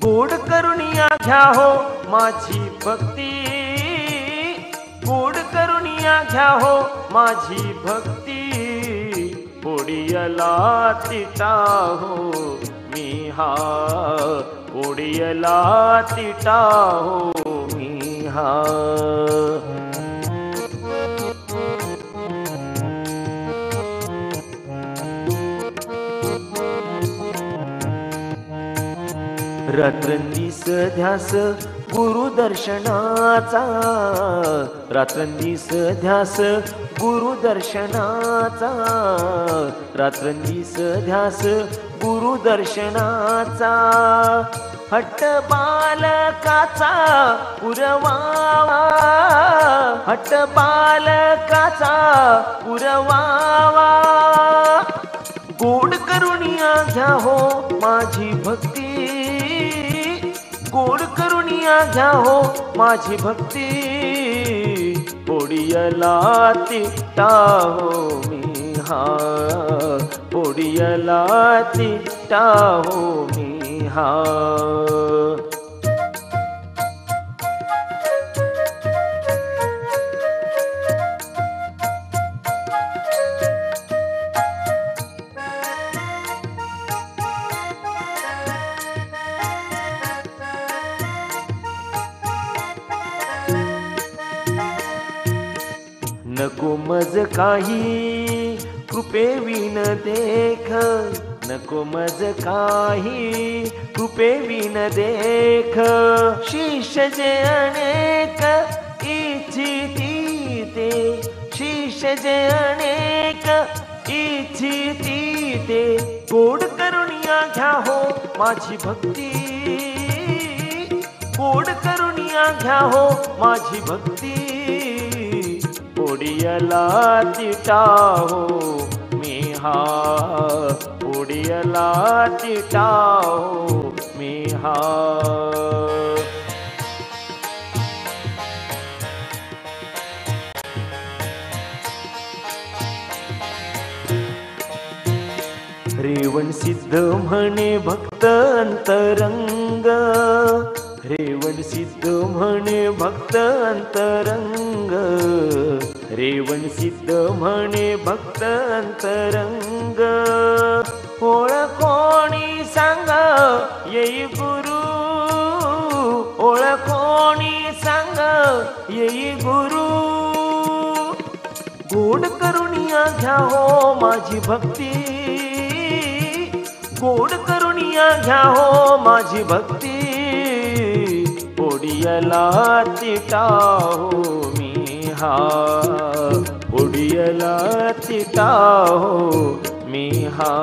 गोड करुणिया घ्या हो माझी भक्ती, गोड करुणिया घ्या हो माझी भक्ती, पोडियला तिटा हो मी हा, पोडियला तिटा हो मी हा। रात्रंदिस ध्यास गुरुदर्शनाचा, रात्रंदिस ध्यास गुरुदर्शनाचा, रात्रंदिस ध्यास गुरुदर्शनाचा, हट्ट बालकाचा पुरवावा, हट्ट बालकाचा पुरवावा, गोड करुणिया घ्या हो माझी भक्ती, गोड करुणिया घ्या हो माझी भक्ती, पोडियला तिटा हो मी हा, पोडियला तिटा हो मी हा। नको मज काही कृपेविन देख, नको मज काही कृपेविन देख, शिष्य जे अनेक इच्छिती ते, शिष्य जे अनेक इच्छिती ते, गोड करुणिया घ्या हो माझी भक्ती, गोड करुणिया घ्या हो माझी भक्ती, पोडियला तिटा हो मी हा, पोडियला तिटा हो मी हा। रेवण सिद्ध म्हणे भक्त अंतरंग, रेवण सिद्ध म्हणे भक्त अंतरंग, रेवण सिद्ध म्हणे भक्त अंतरंग, ओळखोणी सांग येई गुरु, ओळखोणी सांग येई गुरु, गोड करुणिया घ्या हो माझी भक्ती, गोड करुणिया घ्या हो माझी भक्ती, पोडियला तिटा हो मी हा, पोडियला तिटा हो मी हा।